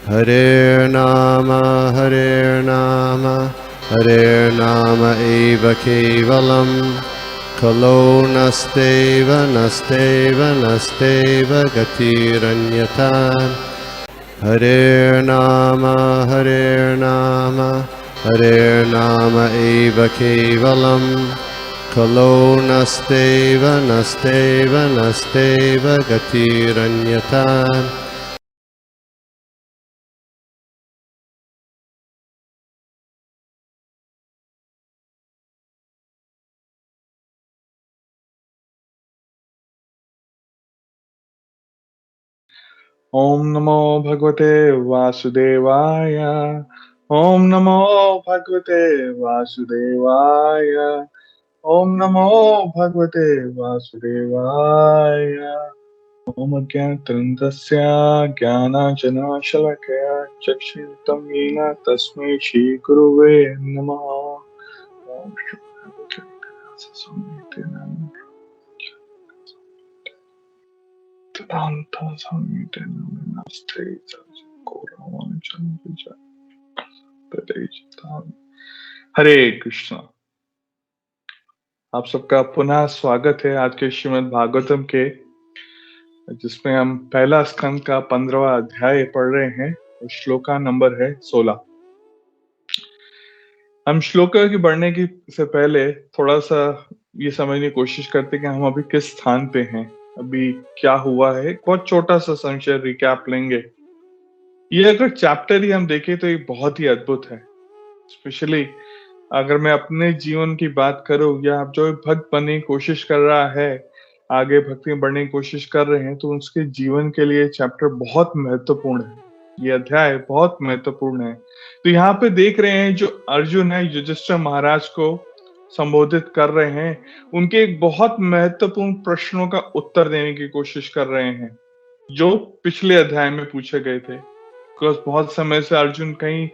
Hare Nama Hare Nama eva kevalam Kalo nasteva nasteva nasteva gatiranyatan Hare Nama Hare Nama eva kevalam Kalo nasteva nasteva nasteva gatiranyatan ओम नमो भगवते वासुदेवाय। ओम नमो भगवते वासुदेवाय। ओम नमो भगवते वासुदेवाय। ओम अज्ञानतिमिरस्य ज्ञानाञ्जनशलाकया चक्षुरुन्मिलितं येन तस्मै श्रीगुरवे नमः। ओम श्री हरे कृष्णा। आप सबका पुनः स्वागत है आज के श्रीमद् भागवतम के, जिसमें हम पहला स्कंद का 15वां अध्याय पढ़ रहे हैं और श्लोका नंबर है 16। हम श्लोका की बढ़ने की से पहले थोड़ा सा ये समझने की कोशिश करते हैं कि हम अभी किस स्थान पे हैं, अभी क्या हुआ है। बहुत छोटा सा संक्षेप रिकैप लेंगे। ये अगर चैप्टर ही हम देखें तो ये बहुत ही अद्भुत है। स्पेशली अगर मैं अपने जीवन की बात करूं या जो भक्त बनने की कोशिश कर रहा है, आगे भक्ति में बढ़ने की कोशिश कर रहे हैं, तो उसके जीवन के लिए चैप्टर बहुत महत्वपूर्ण है। ये अध्याय बहुत महत्वपूर्ण है। तो यहाँ पे देख रहे हैं जो अर्जुन है युधिष्ठिर महाराज को संबोधित कर रहे हैं, उनके एक बहुत महत्वपूर्ण प्रश्नों का उत्तर देने की कोशिश कर रहे हैं जो पिछले अध्याय में पूछे गए थे। बिकॉज बहुत समय से अर्जुन कहीं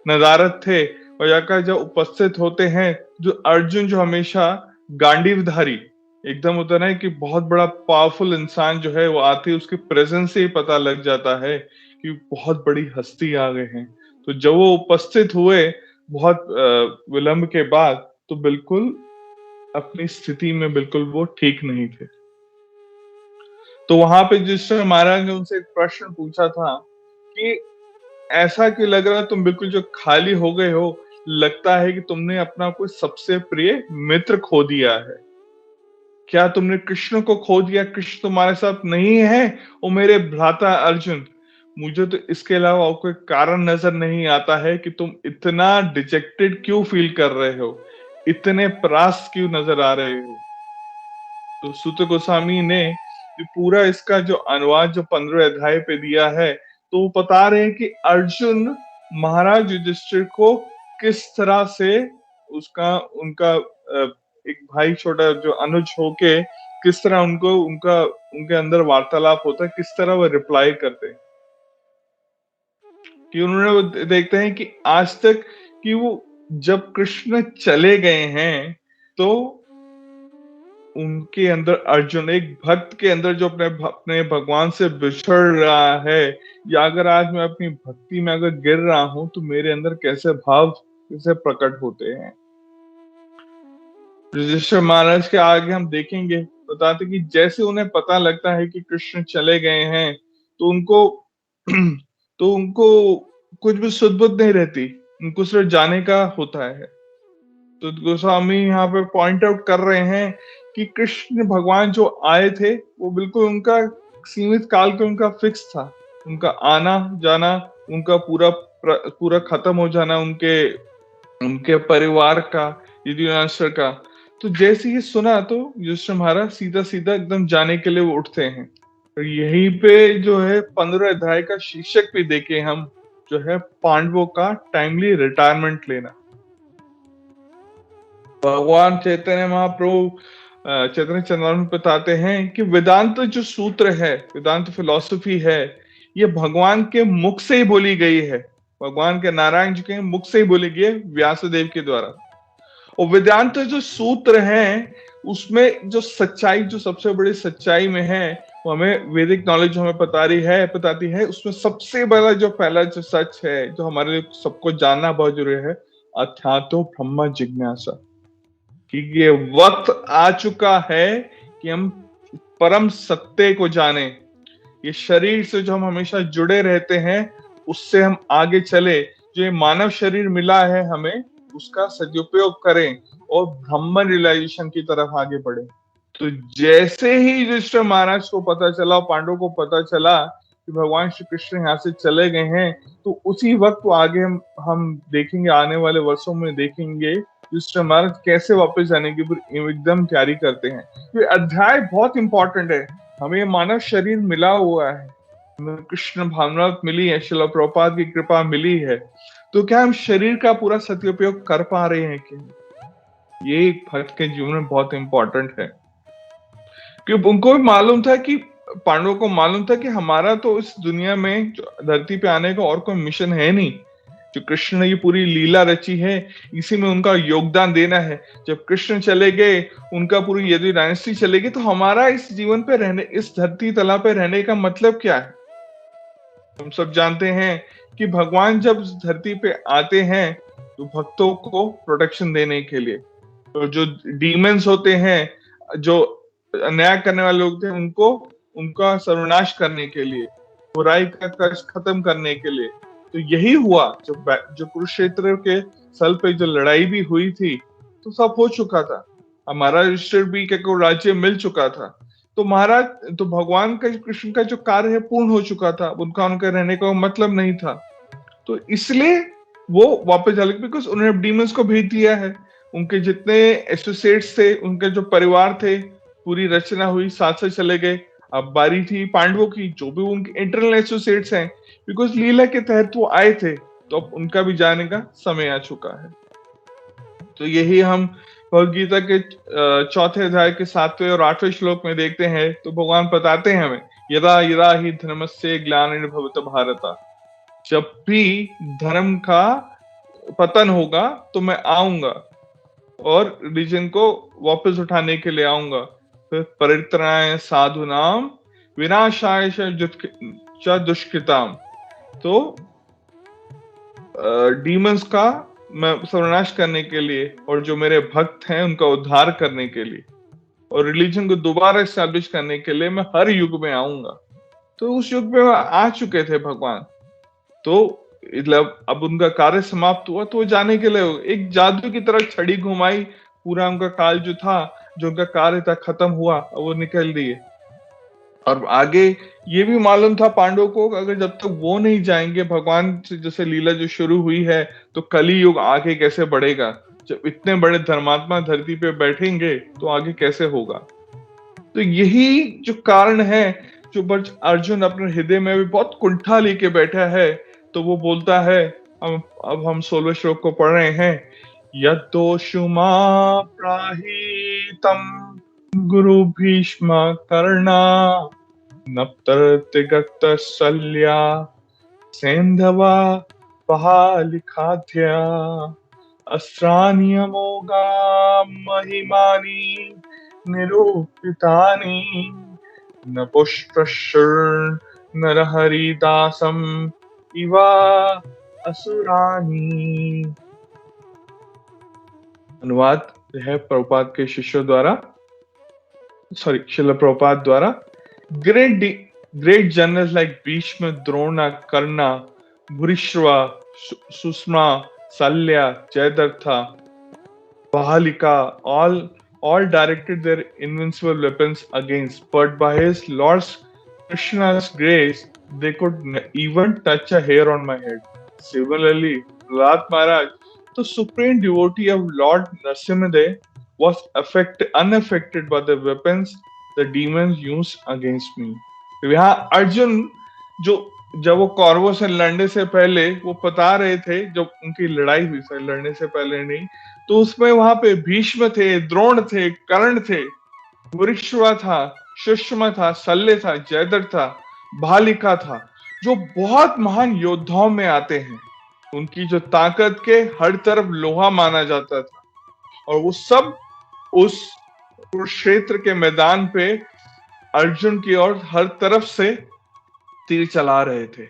नदारद थे और जाकर जब उपस्थित होते हैं, जो अर्जुन जो हमेशा गांडीवधारी एकदम होता है कि बहुत बड़ा पावरफुल इंसान जो है वो आते ही उसके प्रेजेंस से ही पता लग जाता है कि बहुत बड़ी हस्ती आ गए हैं। तो जब वो उपस्थित हुए बहुत विलंब के बाद, तो बिल्कुल अपनी स्थिति में बिल्कुल वो ठीक नहीं थे। तो वहां पे जिस महाराज ने उनसे एक प्रश्न पूछा था कि ऐसा क्यों लग रहा है तुम बिल्कुल जो खाली हो गए हो, लगता है कि तुमने अपना कोई सबसे प्रिय मित्र खो दिया है। क्या तुमने कृष्ण को खो दिया? कृष्ण तुम्हारे साथ नहीं है? ओ मेरे भ्राता अर्जुन, मुझे तो इसके अलावा और कोई कारण नजर नहीं आता है कि तुम इतना डिजेक्टेड क्यों फील कर रहे हो, इतने परास्त क्यों नजर आ रहे हो। तो सूत गोस्वामी ने जो पूरा इसका जो अनुवाद जो 15वें अध्याय पे दिया है, तो वो बता रहे हैं कि अर्जुन महाराज युधिष्ठिर को किस तरह से उसका उनका एक भाई छोटा जो अनुज होके किस तरह उनको उनका उनके अंदर वार्तालाप होता है, किस तरह वो रिप्लाई करते हैं। कि उन्होंने वो देखते हैं कि आज तक कि वो जब कृष्ण चले गए हैं, तो उनके अंदर अर्जुन एक भक्त के अंदर जो अपने भगवान से बिछड़ रहा है, या अगर आज मैं अपनी भक्ति में अगर गिर रहा हूं, तो मेरे अंदर कैसे भाव कैसे प्रकट होते हैं। युधिष्ठिर महाराज के आगे हम देखेंगे, बताते कि जैसे उन्हें पता लगता है कि कृष्ण चले गए हैं, तो उनको कुछ भी सुध-बुध नहीं रहती, उनको सिर्फ जाने का होता है। तो गोस्वामी यहाँ पे पॉइंट आउट कर रहे हैं कि कृष्ण भगवान जो आए थे, वो बिल्कुल उनका सीमित काल का उनका फिक्स था। उनका आना जाना, उनका पूरा खत्म हो जाना, उनके उनके परिवार का, युधिष्ठिर का। तो जैसे ही सुना, तो युधिष्ठिर महाराज सीधा सीधा एकदम जाने के लिए वो उठते हैं। तो यहीं पे जो है 15 अध्याय का शीर्षक भी देखे हम, जो है पांडवों का टाइमली रिटायरमेंट लेना। भगवान चैतन्य महाप्रभु चैतन्य चंद्रामृत बताते हैं कि वेदांत जो सूत्र है, वेदांत फिलॉसफी है, ये भगवान के मुख से ही बोली गई है। भगवान के नारायण जी के मुख से ही बोली गई है व्यासदेव के द्वारा। और वेदांत जो सूत्र हैं, उसमें जो सच्चाई जो सबसे बड़ी सच्चाई में है, वो हमें वैदिक नॉलेज हमें बताती है उसमें सबसे बड़ा जो पहला जो सच है, जो हमारे लिए सबको जानना बहुत जरूरी है, अध्यात्म ब्रह्म जिज्ञासा, कि ये वक्त आ चुका है कि हम परम सत्य को जाने। ये शरीर से जो हम हमेशा जुड़े रहते हैं, उससे हम आगे चले। जो ये मानव शरीर मिला है हमें, उसका सदुपयोग करें और ब्रह्म रियलाइजेशन की तरफ आगे बढ़े। तो जैसे ही युधिष्ठिर महाराज को पता चला, पांडवों को पता चला कि भगवान श्री कृष्ण यहाँ से चले गए हैं, तो उसी वक्त आगे हम देखेंगे, आने वाले वर्षों में देखेंगे युधिष्ठिर महाराज कैसे वापस जाने की एकदम तैयारी करते हैं। ये अध्याय बहुत इंपॉर्टेंट है। हमें मानव शरीर मिला हुआ है, हमें कृष्ण भावनामृत मिली है, श्रील प्रभुपाद की कृपा मिली है, तो क्या हम शरीर का पूरा सदुपयोग कर पा रहे हैं कि ये एक भक्त के जीवन में बहुत इंपॉर्टेंट है। क्योंकि उनको भी मालूम था कि पांडवों को मालूम था कि हमारा तो इस दुनिया में धरती पे आने का और कोई मिशन है नहीं। जो कृष्ण ने ये पूरी लीला रची है, इसी में उनका योगदान देना है। जब कृष्ण चले गए, उनका पूरी यदि डायनेस्टी चले गई, तो हमारा इस जीवन पे रहने, इस धरती तला पे रहने का मतलब क्या है? हम सब जानते हैं कि भगवान जब धरती पे आते हैं तो भक्तों को प्रोटेक्शन देने के लिए, तो जो डीमंस होते हैं, जो अन्याय करने वाले लोग थे, उनको उनका सर्वनाश करने के लिए, बुराई का कष्ट खत्म करने के लिए। तो यही हुआ। जो कुरुक्षेत्र के स्थल पे जो लड़ाई भी हुई थी, तो सब हो चुका था। हमारा युधिष्ठिर भी को राज्य मिल चुका था। तो महाराज, तो भगवान का, कृष्ण का जो कार्य है पूर्ण हो चुका था। उनका रहने का मतलब नहीं था। तो इसलिए वो वापस चले, बिकॉज उन्होंने डीमंस को भेज दिया है। उनके जितने एसोसिएट्स थे, उनके जो परिवार थे, पूरी रचना हुई, साथ से चले गए। अब बारी थी पांडवों की, जो भी उनके इंटरनल एसोसिएट्स हैं, बिकॉज लीला के तहत वो आए थे, तो अब उनका भी जाने का समय आ चुका है। तो यही हम भगवद गीता के चौथे अध्याय के 7वें और 8वें श्लोक में देखते हैं। तो भगवान बताते हैं हमें, यदा यदा ही धर्मस्य ग्लानिर्भवत भारत, जब भी धर्म का पतन होगा तो मैं आऊंगा और रिलीजन को वापस उठाने के लिए आऊंगा। फिर परित्राणाय साधुनाम विनाशाय च दुष्कृताम, तो डीमंस का मैं सर्वनाश करने के लिए, और जो मेरे भक्त हैं उनका उद्धार करने के लिए, और रिलीजन को दोबारा एस्टैब्लिश करने के लिए मैं हर युग में आऊंगा। तो उस युग में आ चुके थे भगवान। तो मतलब अब उनका कार्य समाप्त हुआ, तो वो जाने के लिए एक जादू की तरह छड़ी घुमाई, पूरा उनका काल जो था, जो उनका कार्य था, खत्म हुआ, वो निकल दिए। और आगे ये भी मालूम था पांडवों को, अगर जब तक वो नहीं जाएंगे भगवान से, जैसे लीला जो शुरू हुई है, तो कली युग आगे कैसे बढ़ेगा? जब इतने बड़े धर्मात्मा धरती पे बैठेंगे तो आगे कैसे होगा? तो यही जो कारण है, जो अर्जुन अपने हृदय में भी बहुत कुंठा लेके बैठा है। तो वो बोलता है, अब हम 16वें श्लोक को पढ़ रहे हैं, यद्दोषुमा प्राहीतम गुरु भीष्म कर्णा नप्तर्तिगतशल्या सेन्धवा पहालिखाध्या अस्त्राण्यमोगा महिमानि निरूपितानि न पुष्पशुर् नरहरिदासम इवा असुरानी। अनुवाद है प्रभुपाद के शिष्यों द्वारा, श्रील प्रभुपाद द्वारा। Great generals like Bhishma, Drona, Karna, Bhurishrava, Sushama, Shalya, Jayadratha, Bahalika, all directed their invincible weapons against, but by his Lord Krishna's grace, they could even touch a hair on my head. Similarly, Prahlad Maharaj, the supreme devotee of Lord Nrsimhadev, was unaffected by the weapons the demons used against me. यहाँ अर्जुन, जो जब वो कौरवों से लड़ने से पहले वो बता रहे थे, जब उनकी लड़ाई हुई, लड़ने से पहले नहीं, तो उसमें वहां पे भीष्म थे, द्रोण थे, कर्ण थे, वृषवा था, सुषमा था, शल्य था, जयद्रथ था, भालिका था, जो बहुत महान योद्धाओं में आते हैं। उनकी जो ताकत के हर तरफ लोहा माना जाता था, और वो सब उस कुरुक्षेत्र के मैदान पे अर्जुन की ओर हर तरफ से तीर चला रहे थे,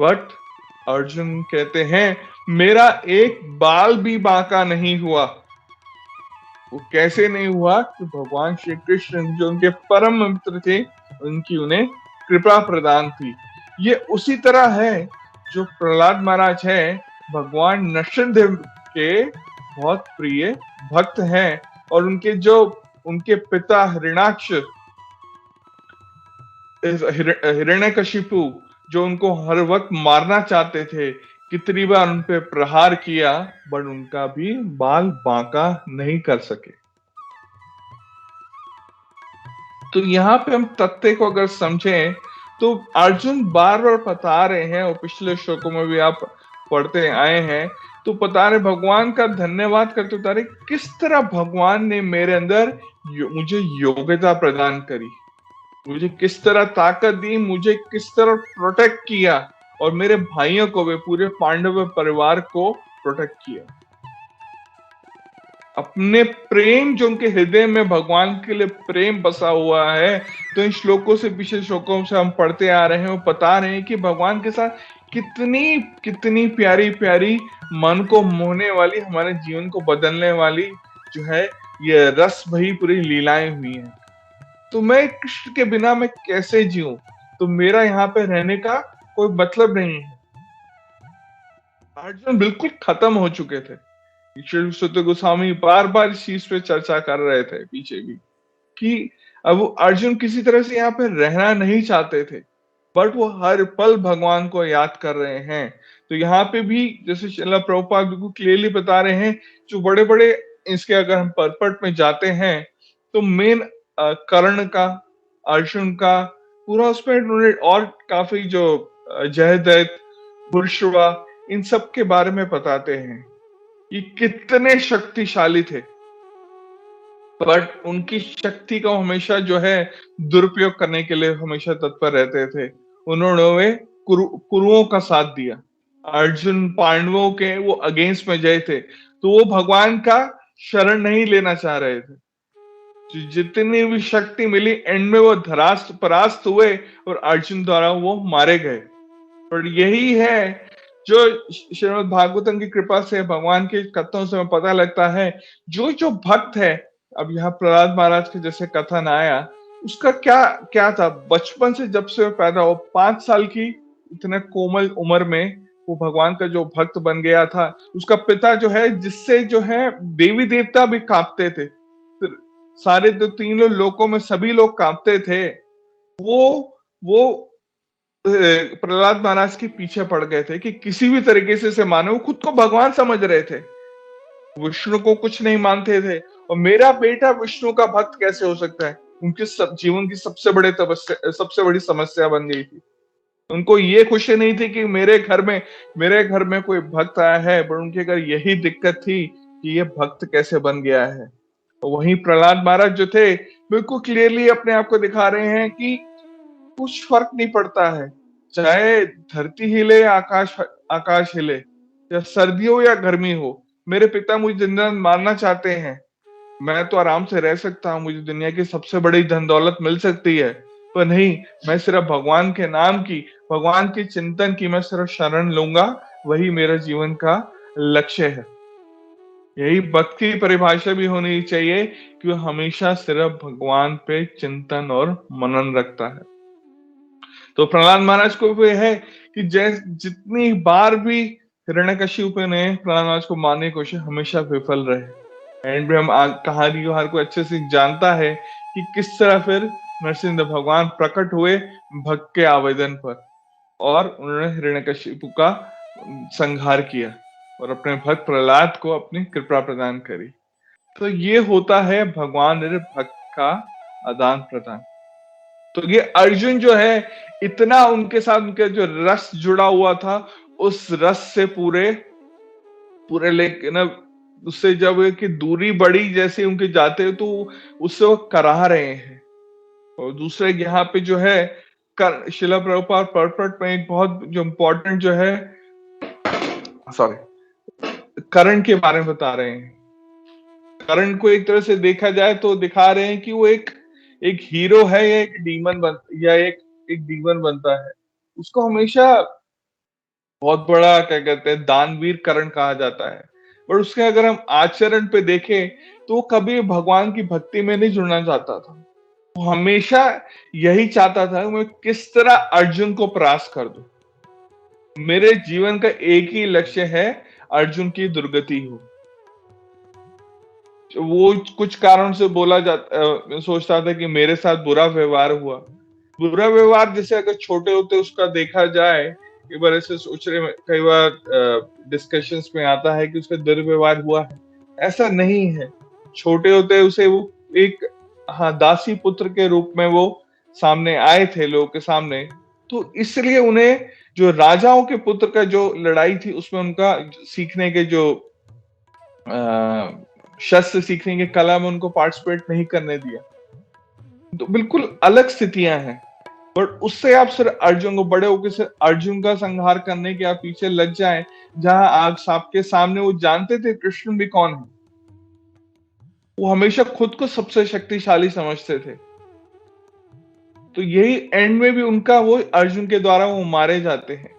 बट अर्जुन कहते हैं मेरा एक बाल भी बांका नहीं हुआ। वो कैसे नहीं हुआ? कि भगवान श्री कृष्ण जो उनके परम मित्र थे, उनकी उन्हें कृपा प्रदान थी। ये उसी तरह है जो प्रहलाद महाराज है, भगवान नरसिंहदेव के बहुत प्रिय भक्त हैं, और उनके पिता हिरण्याक्ष, हिरण्यकशिपु, जो उनको हर वक्त मारना चाहते थे, कितनी बार उन पे प्रहार किया, बट उनका भी बाल बांका नहीं कर सके। तो यहाँ पे हम तथ्य को अगर समझें तो अर्जुन बार बार बता रहे हैं, और पिछले श्लोकों में भी आप पढ़ते आए हैं, तो बता रहे भगवान का धन्यवाद करते बता रहे किस तरह भगवान ने मेरे अंदर मुझे योग्यता प्रदान करी, मुझे किस तरह ताकत दी, मुझे किस तरह प्रोटेक्ट किया, और मेरे भाइयों को भी, पूरे पांडव परिवार को प्रोटेक्ट किया। अपने प्रेम जो उनके हृदय में भगवान के लिए प्रेम बसा हुआ है, तो इन श्लोकों से, पिछले श्लोकों से हम पढ़ते आ रहे हैं, वो बता रहे हैं कि भगवान के साथ कितनी कितनी प्यारी प्यारी, मन को मोहने वाली, हमारे जीवन को बदलने वाली जो है ये रस भरी पूरी लीलाएं हुई हैं। तो मैं कृष्ण के बिना मैं कैसे जीऊं? तो मेरा यहाँ पे रहने का कोई मतलब नहीं है। अर्जुन बिल्कुल खत्म हो चुके थे। श्री सुत गोस्वामी बार बार इस चीज पे चर्चा कर रहे थे पीछे भी, कि अब वो अर्जुन किसी तरह से यहाँ पे रहना नहीं चाहते थे, बट वो हर पल भगवान को याद कर रहे हैं। तो यहाँ पे भी जैसे श्रील प्रभुपाद बिल्कुल क्लियरली बता रहे हैं, जो बड़े बड़े इसके अगर हम परपट में जाते हैं, तो मेन कर्ण का, अर्जुन का पूरा उसमें उन्होंने, और काफी जो जयद्रथ, भूर्श्वा, इन सब के बारे में बताते हैं कि कितने शक्तिशाली थे, बट उनकी शक्ति का हमेशा जो है दुरुपयोग करने के लिए हमेशा तत्पर रहते थे। उन्होंने कुरुओं का साथ दिया। अर्जुन पांडवों के वो अगेंस्ट में गए थे, तो वो भगवान का शरण नहीं लेना चाह रहे थे। जितनी भी शक्ति मिली, एंड में वो धरास्त परास्त हुए और अर्जुन द्वारा वो मारे गए। और यही है जो श्रीमद् भागवतम की कृपा से, भगवान के कथनों से हमें पता लगता है, जो जो भक्त है, अब यहाँ प्रहलाद महाराज के जैसे कथन आया, उसका क्या क्या था, बचपन से जब से वो पैदा हो, 5 साल की इतने कोमल उम्र में वो भगवान का जो भक्त बन गया था। उसका पिता जो है, जिससे जो है देवी देवता भी कांपते थे, सारे तो तीनों लोकों में सभी लोग कांपते थे, वो प्रहलाद महाराज के पीछे पड़ गए थे कि किसी भी तरीके से इसे माने। वो खुद को भगवान समझ रहे थे, विष्णु को कुछ नहीं मानते थे, और मेरा बेटा विष्णु का भक्त कैसे हो सकता है? उनके जीवन की सबसे बड़ी समस्या बन गई थी। उनको ये खुशी नहीं थी कि मेरे घर में कोई भक्त आया है, पर उनके घर यही दिक्कत थी कि ये भक्त कैसे बन गया है। तो वहीं प्रहलाद महाराज जो थे, बिल्कुल क्लियरली अपने आप को दिखा रहे हैं कि कुछ फर्क नहीं पड़ता है, चाहे धरती हिले या आकाश हिले, या सर्दी हो या गर्मी हो, मेरे पिता मुझे जिंदा मारना चाहते हैं, मैं तो आराम से रह सकता हूँ, मुझे दुनिया की सबसे बड़ी धन दौलत मिल सकती है, पर नहीं, मैं सिर्फ भगवान के नाम की, भगवान के चिंतन की मैं सिर्फ शरण लूंगा, वही मेरा जीवन का लक्ष्य है। यही भक्त की परिभाषा भी होनी चाहिए कि वो हमेशा सिर्फ भगवान पे चिंतन और मनन रखता है। तो प्रहलाद महाराज को भी है कि जितनी बार भी हिरण्यकशिपु ने प्रहलाद महाराज को मारने की कोशिश, हमेशा विफल रहे। एंड में हम कहानी हर कोई अच्छे से जानता है कि किस तरह फिर नरसिंह भगवान प्रकट हुए भक्त के आवेदन पर, और उन्होंने हिरण्यकशिपु का संहार किया और अपने भक्त प्रहलाद को अपनी कृपा प्रदान करी। तो ये होता है भगवान और भक्त का आदान प्रदान। तो ये अर्जुन जो है, इतना उनके साथ उनके जो रस जुड़ा हुआ था, उस रस से पूरे लेकिन उससे जब की दूरी बढ़ी, जैसे उनके जाते, तो उससे वो कराह रहे हैं। और दूसरे यहाँ पे जो है, शिला प्रभुपाद परपट में एक बहुत जो इम्पोर्टेंट जो है, कर्ण के बारे में बता रहे हैं। कर्ण को एक तरह से देखा जाए तो दिखा रहे हैं कि वो एक एक हीरो है या एक डीमन बन या एक डीमन बनता है, उसको हमेशा बहुत बड़ा क्या कहते हैं दानवीर करण कहा जाता है। और उसके अगर हम आचरण पे देखें तो वो कभी भगवान की भक्ति में नहीं जुड़ना चाहता था। वो हमेशा यही चाहता था कि मैं किस तरह अर्जुन को परास्त कर दूं। मेरे जीवन का एक ही लक्ष्य है, अर्जुन की दुर्गति हो। वो कुछ कारण से बोला जाता सोचता था कि मेरे साथ बुरा व्यवहार हुआ। बुरा व्यवहार जैसे अगर छोटे होते उसका देखा जाए, कई बार ऐसे सोच रहे कई बार डिस्कशंस में आता है कि उसका दुर्व्यवहार हुआ है, ऐसा नहीं है। छोटे होते उसे वो एक दासी पुत्र के रूप में वो सामने आए थे लोगों के सामने, तो इसलिए उन्हें जो राजाओं के पुत्र का जो लड़ाई थी उसमें उनका सीखने के जो शस्त्र सीखने की कला में उनको पार्टिसिपेट नहीं करने दिया। तो बिल्कुल अलग स्थितियां हैं। पर उससे आप सिर्फ अर्जुन को बड़े होकर सिर्फ अर्जुन का संहार करने के आप पीछे लग जाएं, जहां आप आपके सामने वो जानते थे कृष्ण भी कौन है। वो हमेशा खुद को सबसे शक्तिशाली समझते थे। तो यही एंड में भी उनका वो अर्जुन के द्वारा वो मारे जाते हैं।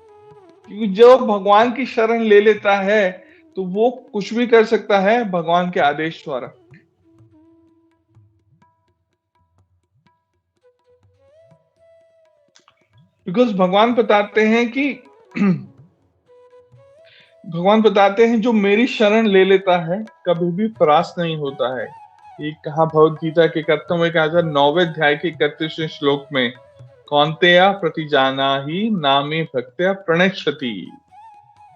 क्योंकि जब भगवान की शरण ले लेता है तो वो कुछ भी कर सकता है भगवान के आदेश द्वारा। बिकॉज भगवान बताते हैं जो मेरी शरण ले लेता है कभी भी परास्त नहीं होता है। ये कहा भगवद गीता के 9वें अध्याय के 31वें श्लोक में, कौन्तेय प्रतिजानाहि नामे भक्त्या प्रणश्यति,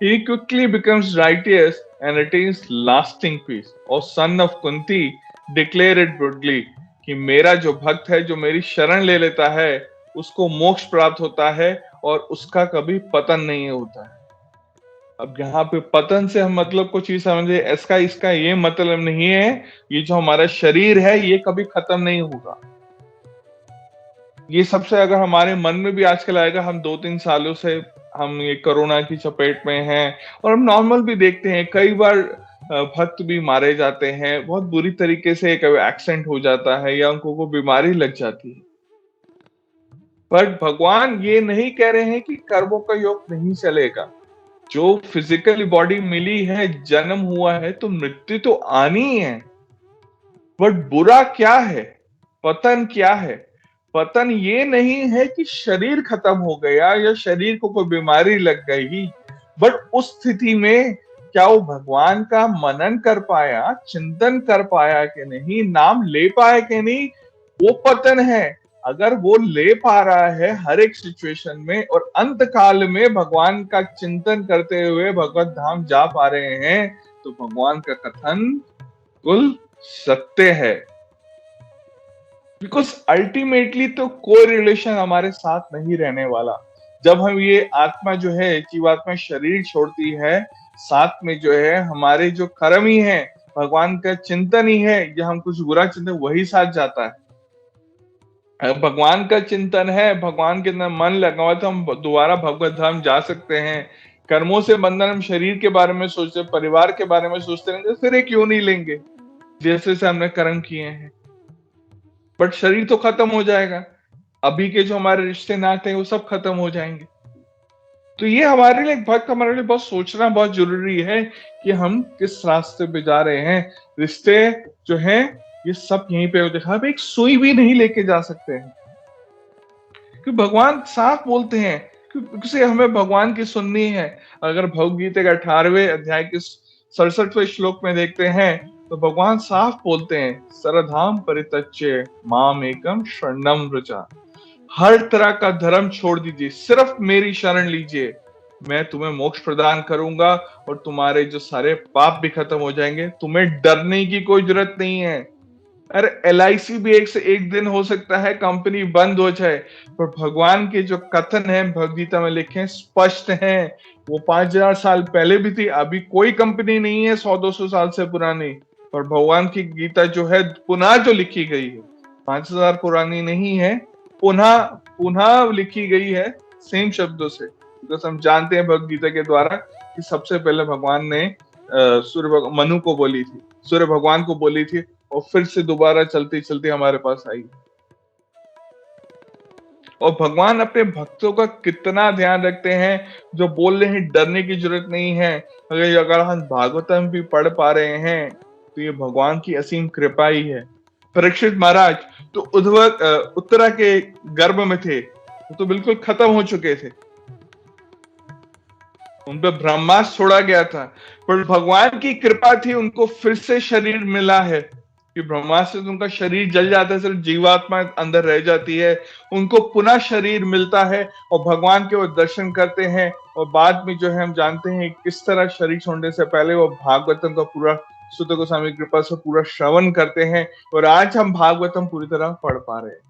he quickly becomes righteous and attains lasting peace। और son of Kunti declare it boldly कि मेरा जो भक्त है, जो मेरी शरण ले लेता है, उसको मोक्ष प्राप्त होता है और उसका कभी पतन नहीं होता है। अब यहाँ पे पतन से हम मतलब कुछ ही समझे, इसका ये मतलब नहीं है ये जो हमारा शरीर है ये कभी खत्म नहीं होगा। ये सबसे अगर हमारे मन में भी आजकल आएगा, हम 2-3 सालों से हम ये कोरोना की चपेट में हैं और हम नॉर्मल भी देखते हैं कई बार भक्त भी मारे जाते हैं बहुत बुरी तरीके से, कभी एक्सीडेंट हो जाता है या उनको को बीमारी लग जाती है। बट भगवान ये नहीं कह रहे हैं कि कर्मों का योग नहीं चलेगा। जो फिजिकल बॉडी मिली है, जन्म हुआ है, तो मृत्यु तो आनी है। बट बुरा क्या है, पतन क्या है? पतन ये नहीं है कि शरीर खत्म हो गया या शरीर को कोई बीमारी लग गई, बट उस स्थिति में क्या वो भगवान का मनन कर पाया, चिंतन कर पाया कि नहीं, नाम ले पाया कि नहीं, वो पतन है। अगर वो ले पा रहा है हर एक सिचुएशन में और अंत काल में भगवान का चिंतन करते हुए भगवत धाम जा पा रहे हैं, तो भगवान का कथन कुल सत्य है। बिकॉज अल्टीमेटली तो कोई रिलेशन हमारे साथ नहीं रहने वाला। जब हम ये आत्मा जो है, जीवात्मा शरीर छोड़ती है, साथ में जो है हमारे जो कर्म ही है, भगवान का चिंतन ही है, या हम कुछ बुरा चिंतन, वही साथ जाता है। भगवान का चिंतन है, भगवान के अंदर मन लगा हुआ, तो हम दोबारा भगवत धाम जा सकते हैं। कर्मों से बंधन, हम शरीर के बारे में सोचते, परिवार के बारे में सोचते रहेंगे, फिर एक क्यों नहीं लेंगे जैसे से हमने कर्म किए हैं। बट शरीर तो खत्म हो जाएगा, अभी के जो हमारे रिश्ते नाते हैं वो सब खत्म हो जाएंगे। तो ये हमारे लिए भक्त, हमारे लिए बहुत सोचना बहुत जरूरी है कि हम किस रास्ते पे जा रहे हैं। रिश्ते जो हैं ये सब यहीं पे देखा, हम एक सुई भी नहीं लेके जा सकते हैं, क्योंकि भगवान साफ बोलते हैं क्योंकि हमें भगवान की सुननी है। अगर भगवद गीता के 18वें अध्याय के 67वें श्लोक में देखते हैं तो भगवान साफ बोलते हैं, सरधाम परित्यज्य माम एकम शरणम व्रजा। हर तरह का धर्म छोड़ दीजिए, सिर्फ मेरी शरण लीजिए, मैं तुम्हें मोक्ष प्रदान करूंगा और तुम्हारे जो सारे पाप भी खत्म हो जाएंगे। तुम्हें डरने की कोई जरूरत नहीं है। अरे LIC भी एक से एक दिन हो सकता है कंपनी बंद हो जाए, पर भगवान के जो कथन है भगवद गीता में लिखे स्पष्ट हैं। वो 5000 साल पहले भी थी, अभी कोई कंपनी नहीं है 100-200 साल से पुरानी, पर भगवान की गीता जो है पुनः जो लिखी गई है, 5000 पुरानी नहीं है, पुनः पुनः लिखी गई है सेम शब्दों से। तो हम जानते हैं भगवद गीता के द्वारा कि सबसे पहले भगवान ने मनु को बोली थी, सूर्य भगवान को बोली थी, और फिर से दोबारा चलते चलते हमारे पास आई। और भगवान अपने भक्तों का कितना ध्यान रखते हैं, जो बोल रहे हैं डरने की जरूरत नहीं है। अगर हम भागवतम भी पढ़ पा रहे हैं तो ये भगवान की असीम कृपा ही है। परीक्षित महाराज तो उत्तरा के गर्भ में थे, वो तो बिल्कुल खत्म हो चुके थे, उन पे ब्रह्मास्त्र छोड़ा गया था, पर भगवान की कृपा थी, उनको फिर से शरीर मिला है कि ब्रह्मास्त्र से उनका शरीर जल जाता है, सिर्फ जीवात्मा अंदर रह जाती है, उनको पुनः शरीर मिलता है और भगवान के वो दर्शन करते हैं। और बाद में जो है हम जानते हैं किस तरह शरीर छोड़ने से पहले वो भागवतम का पूरा सुत गोस्वामी की कृपा से पूरा श्रवण करते हैं, और आज हम भागवतम पूरी तरह पढ़ पा रहे हैं।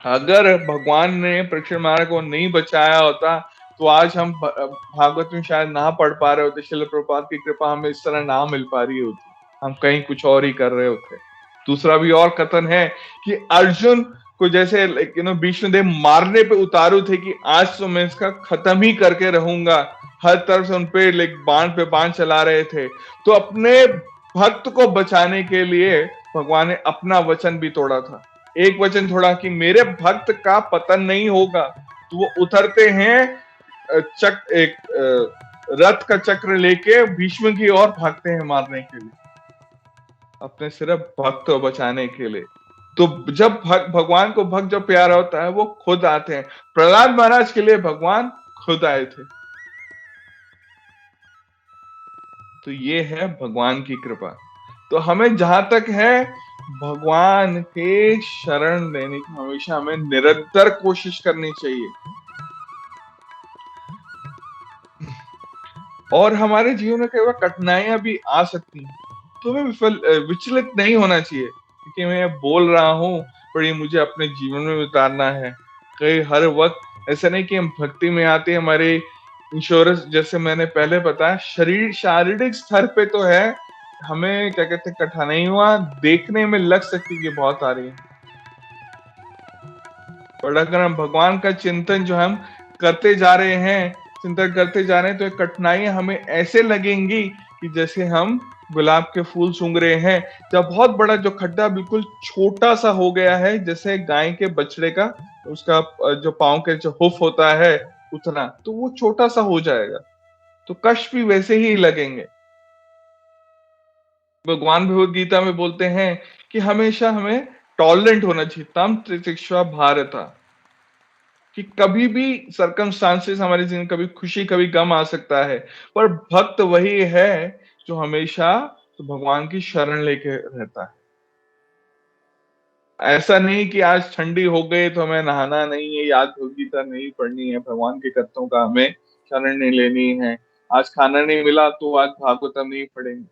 अगर भगवान ने परीक्षित महाराज को नहीं बचाया होता तो आज हम भागवत में शायद ना पढ़ पा रहे होते, श्रील प्रभुपाद की कृपा हमें इस तरह ना मिल पा रही होती, हम कहीं कुछ और ही कर रहे होते। दूसरा भी और कथन है कि अर्जुन को जैसे भीष्मदेव मारने पे उतारू थे कि आज तो मैं इसका खत्म ही करके रहूंगा, हर तरफ से उनपे बाण पे बाण चला रहे थे, तो अपने भक्त को बचाने के लिए भगवान ने अपना वचन भी तोड़ा था। एक वचन थोड़ा कि मेरे भक्त का पतन नहीं होगा, तो वो उतरते हैं रथ का चक्र लेके भीष्म की ओर भागते हैं मारने के लिए, अपने सिर्फ भक्त को बचाने के लिए। तो जब भगवान को भक्त जब प्यारा होता है वो खुद आते हैं। प्रहलाद महाराज के लिए भगवान खुद आए थे। तो ये है भगवान की कृपा। तो हमें जहां तक है भगवान के शरण लेने की हमेशा हमें निरंतर कोशिश करनी चाहिए, और हमारे जीवन में कई बार कठिनाइयां भी आ सकती हैं, तो हमें विचलित नहीं होना चाहिए क्योंकि मैं बोल रहा हूँ पर ये मुझे अपने जीवन में उतारना है। कई हर वक्त ऐसा नहीं कि हम भक्ति में आते हैं, हमारे इंश्योरेंस जैसे मैंने पहले बताया शारीरिक स्तर पे तो है, हमें क्या कहते हैं कठिनाइयां देखने में लग सकती है बहुत आ रही है, और अगर हम भगवान का चिंतन जो हम करते जा रहे हैं, चिंतन करते जा रहे हैं, तो ये कठिनाइयां हमें ऐसे लगेंगी कि जैसे हम गुलाब के फूल सूंघ रहे हैं। जब बहुत बड़ा जो खड्डा बिल्कुल छोटा सा हो गया है, जैसे गाय के बछड़े का उसका जो पांव के जो हुफ होता है उतना, तो वो छोटा सा हो जाएगा, तो कष्ट भी वैसे ही लगेंगे। भगवान भगवद गीता में बोलते हैं कि हमेशा हमें टॉलरेंट होना चाहिए, तम तितिक्षा भारता, कि कभी भी सरकमस्टांसेस हमारे जिंदगी, कभी खुशी कभी गम आ सकता है, पर भक्त वही है जो हमेशा तो भगवान की शरण लेके रहता है। ऐसा नहीं कि आज ठंडी हो गई तो हमें नहाना नहीं है, याद भगवद गीता नहीं पढ़नी है, भगवान के कथनों का हमें शरण नहीं लेनी है। आज खाना नहीं मिला तो आज भागवतम नहीं पढ़ेंगे।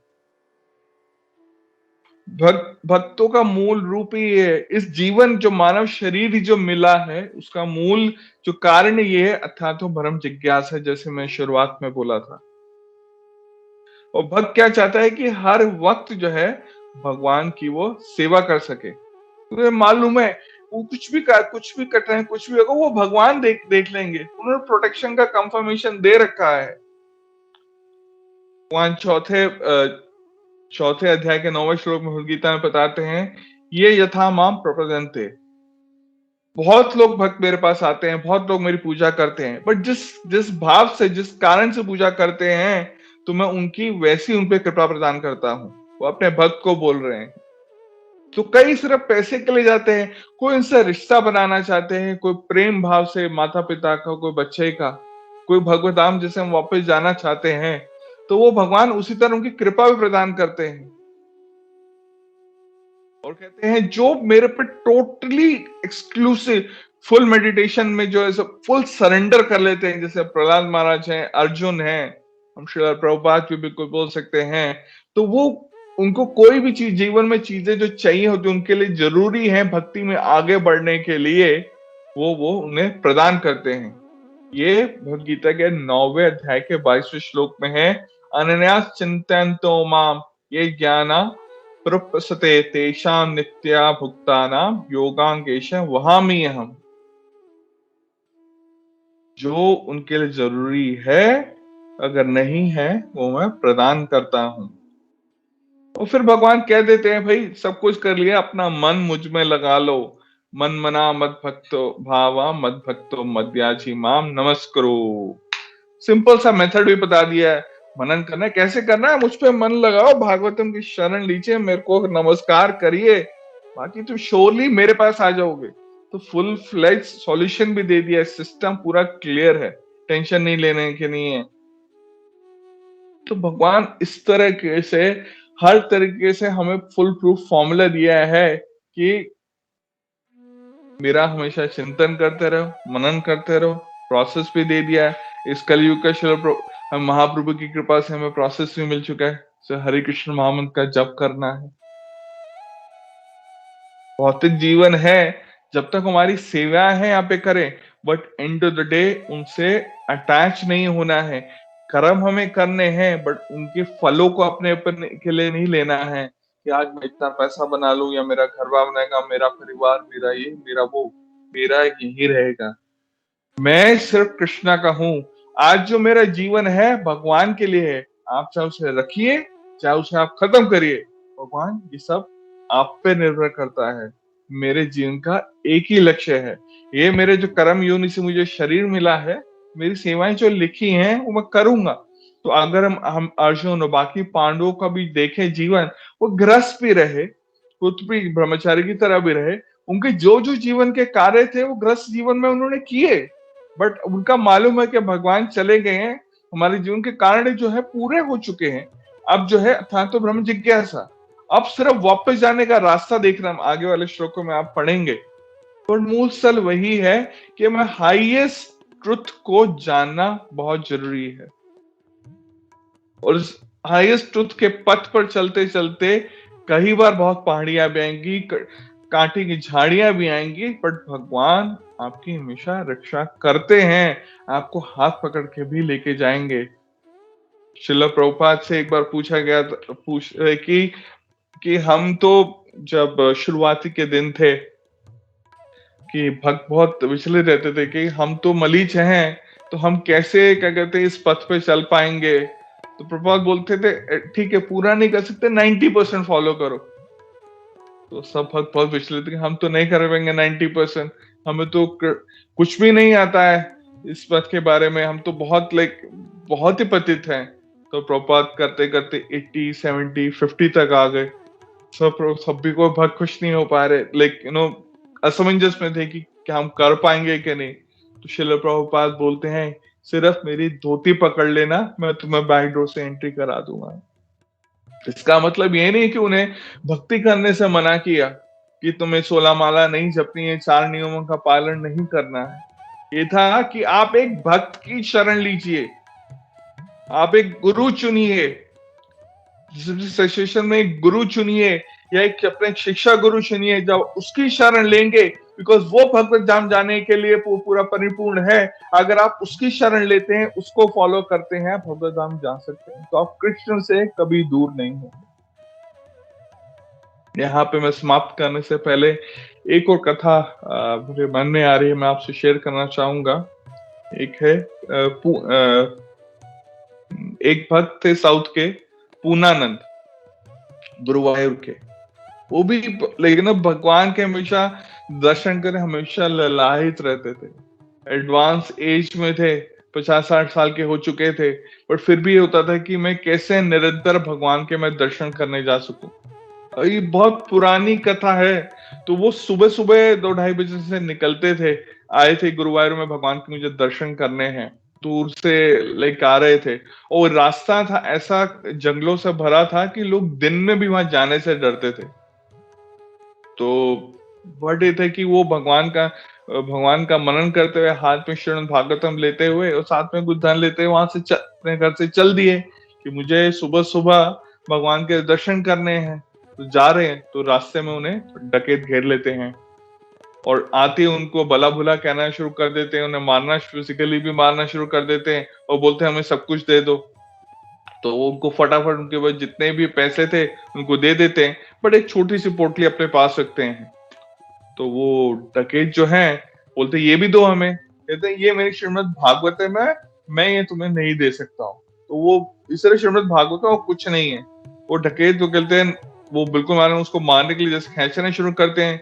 भक्तों का मूल रूप ही है, इस जीवन जो मानव शरीर ही जो मिला है उसका मूल जो कारण ये है अर्थात परम जिज्ञासा, जैसे मैं शुरुआत में बोला था। और भक्त क्या चाहता है कि हर वक्त जो है भगवान की वो सेवा कर सके। तो मालूम है वो कुछ भी कर रहे हैं, कुछ भी होगा वो भगवान देख लेंगे, उन्होंने प्रोटेक्शन का कंफर्मेशन दे रखा है। भगवान चौथे अध्याय के 9वें श्लोक में भगवद गीता में बताते हैं, ये यथा माम प्रपद्यन्ते, बहुत लोग भक्त मेरे पास आते हैं, बहुत लोग मेरी पूजा करते हैं, बट जिस भाव से जिस कारण से पूजा करते हैं तो मैं उनकी वैसी उन पे कृपा प्रदान करता हूँ। वो अपने भक्त को बोल रहे हैं। तो कई सिर्फ पैसे के लिए जाते हैं, कोई उनसे रिश्ता बनाना चाहते हैं, कोई प्रेम भाव से माता पिता का, कोई बच्चे का, कोई भगवत धाम जैसे हम वापस जाना चाहते हैं, तो वो भगवान उसी तरह उनकी कृपा भी प्रदान करते हैं और कहते हैं जो मेरे पे टोटली एक्सक्लूसिव फुल मेडिटेशन में जो है सब फुल सरेंडर कर लेते हैं, जैसे प्रहलाद महाराज हैं, अर्जुन हैं, हम श्रील प्रभुपाद भी बिल्कुल बोल सकते हैं, तो वो उनको कोई भी चीज जीवन में चीजें जो चाहिए होती उनके लिए जरूरी है भक्ति में आगे बढ़ने के लिए, वो उन्हें प्रदान करते हैं। ये भगवद गीता के 9वें अध्याय के 22वें श्लोक में है, अनन्यास चिंतयन्तो माम ये ज्ञाना प्रपसते तेषां नित्या भुक्तानां योगांगेश वहामि अहम्, जो उनके लिए जरूरी है अगर नहीं है वो मैं प्रदान करता हूं। और फिर भगवान कह देते हैं भाई सब कुछ कर लिया, अपना मन मुझ में लगा लो, मन मना मद भक्तो भावा मद भक्तो मद्याजी माम नमस्करो। सिंपल सा मेथड भी बता दिया है, मनन करना है, कैसे करना है, मुझ पे मन लगाओ, भागवतम की शरण लीजिए, मेरे को नमस्कार करिए, बाकी तुम श्योरली मेरे पास आ जाओगे। तो फुल फ्लेज सॉल्यूशन भी दे दिया, सिस्टम पूरा क्लियर है, टेंशन नहीं लेने की नहीं है। तो भगवान इस तरह से हर तरीके से हमें फुल प्रूफ फॉर्मूला दिया है कि मेरा हमेशा चिंतन करते रहो, मनन करते रहो, प्रोसेस भी दे दिया है। इस कलयुग का हम महाप्रभु की कृपा से हमें प्रोसेस भी मिल चुका है। हरे कृष्ण महामंत्र का जप करना है। भौतिक जीवन है, जब तक हमारी सेवा है यहाँ पे करें, but end of the day उनसे अटैच नहीं होना है। कर्म हमें करने हैं, बट उनके फलों को अपने ऊपर के लिए नहीं लेना है कि आज मैं इतना पैसा बना लूं या मेरा घर बार बनेगा, मेरा परिवार, मेरा ये मेरा वो, मेरा यही रहेगा। मैं सिर्फ कृष्णा का हूँ। आज जो मेरा जीवन है भगवान के लिए है। आप चाहे उसे रखिए, चाहे उसे आप खत्म करिए, भगवान ये सब आप पे निर्भर करता है। मेरे जीवन का एक ही लक्ष्य है, ये मेरे जो कर्म योनि से मुझे शरीर मिला है, मेरी सेवाएं जो लिखी हैं वो मैं करूंगा। तो अगर हम अर्जुन और बाकी पांडवों का भी देखें जीवन, वो गृहस्थ भी रहे, पुत्र भी ब्रह्मचारी की तरह भी रहे, उनके जो जो जीवन के कार्य थे वो गृहस्थ जीवन में उन्होंने किए, बट उनका मालूम है कि भगवान चले गए हैं, हमारे जीवन के कारण जो है पूरे हो चुके हैं। अब जो है था तो ब्रह्म जिज्ञासा, अब सिर्फ वापस जाने का रास्ता देखना। आगे वाले श्लोकों में आप पढ़ेंगे, पर मूल स्थल वही है कि मैं हाईएस्ट ट्रुथ को जानना बहुत जरूरी है। और उस हाईएस्ट ट्रुथ के पथ पर चलते चलते कई बार बहुत पहाड़ियां भी आएंगी, कांटे की झाड़ियां भी आएंगी, बट भगवान आपकी हमेशा रक्षा करते हैं, आपको हाथ पकड़ के भी लेके जाएंगे। श्रील प्रभुपाद से एक बार पूछा गया कि हम तो जब शुरुआती के दिन थे कि भक्त बहुत विचलित रहते थे कि हम तो मलीच हैं, तो हम कैसे क्या कहते हैं इस पथ पे चल पाएंगे। तो प्रभुपाद बोलते थे ठीक है, पूरा नहीं कर सकते, 90% फॉलो करो। तो सब भक्त बहुत विचलित कि हम तो नहीं कर पाएंगे 90%, हमें तो कुछ भी नहीं आता है इस पथ के बारे में, हम तो बहुत ही पतित हैं। तो प्रभुपाद करते करते 80, 70, 50 तक आ गए। सब भी कोई भक्त खुश नहीं हो पा रहे, असमंजस में थे कि क्या हम कर पाएंगे कि नहीं। तो श्रील प्रभुपाद बोलते हैं सिर्फ मेरी धोती पकड़ लेना, मैं तुम्हें बैक डोर से एंट्री करा दूंगा। इसका मतलब ये नहीं कि उन्हें भक्ति करने से मना किया कि तुम्हें 16 माला नहीं जपनी है, 4 नियमों का पालन नहीं करना है। ये था कि आप एक भक्त की शरण लीजिए, आप एक गुरु चुनिए, सिचुएशन में एक गुरु चुनिए या एक अपने शिक्षा गुरु चुनिए, जब उसकी शरण लेंगे, बिकॉज वो भगवत धाम जाने के लिए पूरा परिपूर्ण है। अगर आप उसकी शरण लेते हैं, उसको फॉलो करते हैं, भगवत धाम जा सकते हैं। तो आप कृष्ण से कभी दूर नहीं हो। यहाँ पे मैं समाप्त करने से पहले एक और कथा मुझे मन में आ रही है, मैं आपसे शेयर करना चाहूंगा। एक है एक भक्त थे साउथ के, पूनानंद, गुरुवायूर के। वो भी लेकिन भगवान के हमेशा दर्शन करने हमेशा ललाहित रहते थे। एडवांस एज में थे, 50-60 साल के हो चुके थे, पर फिर भी होता था कि मैं कैसे निरंतर भगवान के मैं दर्शन करने जा सकूं। ये बहुत पुरानी कथा है। तो वो सुबह सुबह 2-2:30 बजे से निकलते थे, आए थे गुरुवायूर में, भगवान के मुझे दर्शन करने हैं, दूर से आ रहे थे। और रास्ता था ऐसा जंगलों से भरा था कि लोग दिन में भी वहां जाने से डरते थे। तो बट ये थे कि वो भगवान का मनन करते हुए, हाथ में श्रीमद् भागवतम लेते हुए और साथ में कुछ धन लेते हुए वहां से अपने घर से चल दिए कि मुझे सुबह सुबह भगवान के दर्शन करने हैं। तो जा रहे हैं, तो रास्ते में उन्हें डकैत घेर लेते हैं और आते उनको भला भुला कहना शुरू कर देते हैं, उन्हें मारना, फिजिकली भी मारना शुरू कर देते हैं और बोलते हैं हमें सब कुछ दे दो। तो वो उनको फटाफट उनके पास जितने भी पैसे थे उनको दे देते हैं, बट एक छोटी सी पोटली अपने पास रखते हैं। तो वो डकैत जो है बोलते ये भी दो हमें, कहते हैं ये मेरी श्रीमद् भागवतम है, मैं ये तुम्हें नहीं दे सकता हूँ। तो वो इस तरह श्रीमद् भागवतम कुछ नहीं है, वो डकैत जो कहते हैं वो बिल्कुल मानो उसको मारने के लिए जैसे खींचना शुरू करते हैं।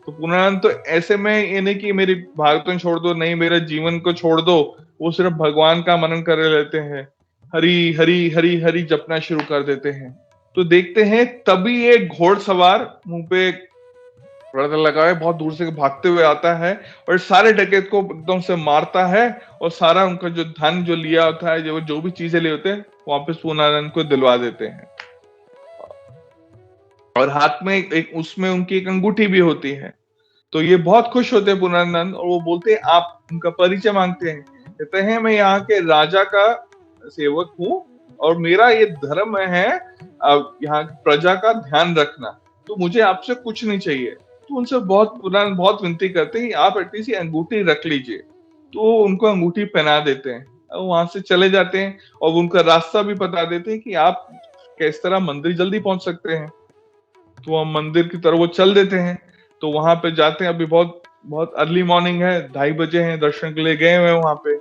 तो पूर्णानंद तो ऐसे में ये नहीं कि मेरी भागदौड़ छोड़ दो, नहीं मेरे जीवन को छोड़ दो, वो सिर्फ भगवान का मनन कर लेते हैं, हरि हरि हरि हरि जपना शुरू कर देते हैं। तो देखते हैं तभी एक घोड़सवार मुंह पे पर्दा लगाए बहुत दूर से भागते हुए आता है और सारे डकैत को एकदम से मारता है और सारा उनका जो धन जो लिया होता है, जो भी चीजें लिए होते हैं, वापस पूर्णानंद को दिलवा देते हैं। और हाथ में एक उसमें उनकी एक अंगूठी भी होती है। तो ये बहुत खुश होते हैं पूर्णानंद और वो बोलते हैं, आप उनका परिचय मांगते हैं, कहते हैं मैं यहाँ के राजा का सेवक हूँ और मेरा ये धर्म है यहाँ प्रजा का ध्यान रखना, तो मुझे आपसे कुछ नहीं चाहिए। तो उनसे बहुत विनती करते हैं आप एटलीस्ट ये अंगूठी रख लीजिए। तो उनको अंगूठी पहना देते हैं और वहां से चले जाते हैं और उनका रास्ता भी बता देते हैं कि आप किस तरह मंदिर जल्दी पहुंच सकते हैं। तो हम मंदिर की तरफ वो चल देते हैं। तो वहां पे जाते हैं, अभी बहुत बहुत अर्ली मॉर्निंग है, 2:30 बजे हैं, दर्शन के लिए गए हुए हैं वहां पे।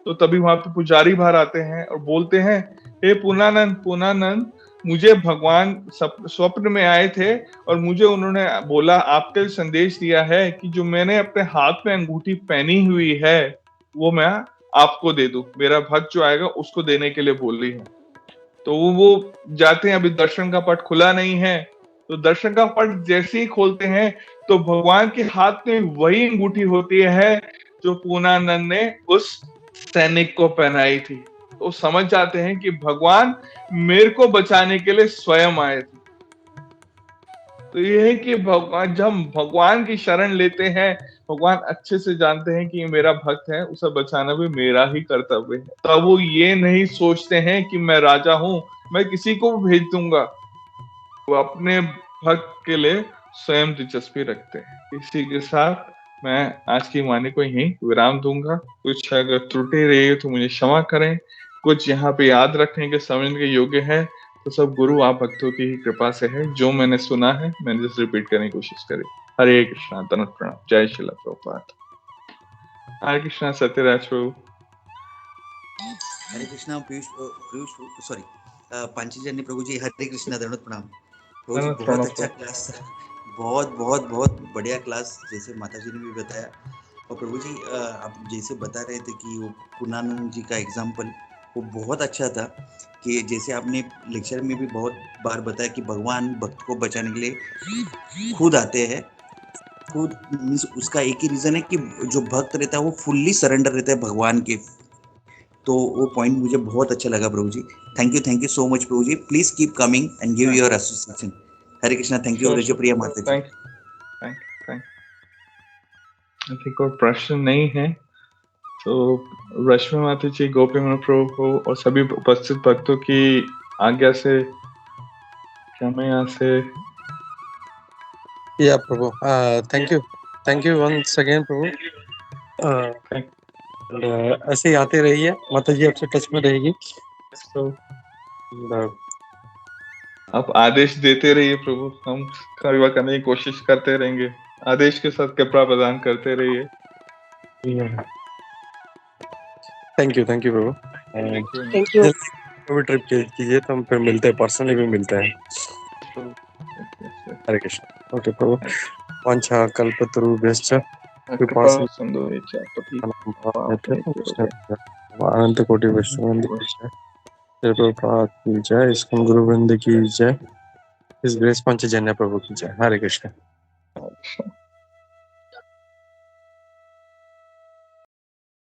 तो तभी वहां पे पुजारी बाहर आते हैं और बोलते हैं, हे पूर्णानंद पूर्णानंद, मुझे भगवान स्वप्न में आए थे और मुझे उन्होंने बोला आपके लिए संदेश दिया है कि जो मैंने अपने हाथ में अंगूठी पहनी हुई है वो मैं आपको दे दूं, मेरा भक्त जो आएगा उसको देने के लिए बोल रही है। तो वो जाते हैं, अभी दर्शन का पट खुला नहीं है। तो दर्शन का पट जैसे ही खोलते हैं तो भगवान के हाथ में वही अंगूठी होती है जो पूर्णानंद ने उस सैनिक को पहनाई थी। तो समझ जाते हैं कि भगवान मेरे को बचाने के लिए स्वयं आए थे। तो ये है कि भगवान, जब हम भगवान की शरण लेते हैं, भगवान अच्छे से जानते हैं कि ये मेरा भक्त है, उसे बचाना भी मेरा ही कर्तव्य है। तो वो ये नहीं सोचते हैं कि मैं राजा हूं, मैं किसी को भी भेज दूंगा। वो अपने भक्त के लिए स्वयं दिलचस्पी रखते हैं। इसी के साथ मैं आज की वाणी को यहीं विराम दूंगा। कुछ अगर त्रुटि रही तो मुझे क्षमा करें, कुछ यहाँ पे याद रखने के समझने के योग्य है तो सब गुरु आप भक्तों की ही कृपा से है। जो मैंने सुना है मैंने जस्ट रिपीट करने की कोशिश करी। हरे कृष्णा, दंडवत प्रणाम, जय श्रील प्रभुपाद। हरे कृष्णा, सत्यराज प्रभु। हरे कृष्णा पीयूष सॉरी पांचजन्य प्रभु जी, हरे कृष्णा, दंडवत प्रणाम प्रभु जी। बहुत अच्छा क्लास था, बहुत बहुत बहुत बढ़िया क्लास, जैसे माता जी ने भी बताया। और प्रभु जी आप जैसे बता रहे थे कि वो पूर्णानंद जी का एग्जाम्पल वो बहुत अच्छा था, कि जैसे आपने लेक्चर में भी बहुत बार बताया कि भगवान भक्त को बचाने के लिए खुद आते हैं। खुद मीन्स उसका एक ही रीजन है कि जो भक्त रहता है वो फुल्ली सरेंडर रहता है भगवान के। तो वो पॉइंट मुझे बहुत अच्छा लगा प्रभु जी। Thank you so much prabhu ji. Please keep coming and give your association. Hare Krishna. Thank you Rajpriya mata ji. Thank और प्रश्न नहीं है तो रश्मि माता जी, गोपी प्रभु और सभी उपस्थित भक्तों की आज्ञा से क्या मैं यहाँ से या प्रभु, थैंक यू वंस अगेन प्रभु। ऐसे ही आते रहिए, माता जी आपसे टच में रहेगी। तो आप आदेश देते रहिए प्रभु, हम सेवा करने की कोशिश करते रहेंगे। आदेश के साथ कृपा प्रदान करते रहिए। Thank you Prabhu. Thank you. कभी ट्रिप कीजिए तो हम फिर मिलते हैं, पर्सनली भी मिलते हैं। हरे कृष्ण। ओके प्रभु। वांछा कल्पतरुभ्यश्च कृपा सिंधुभ्यश्च अनंत कोटि वैष्णव प्रभुपाद की जय। इस्कॉन गुरु वृंद की जय। इस ग्रेस पंचजन्य प्रभु की जय। हरे कृष्ण।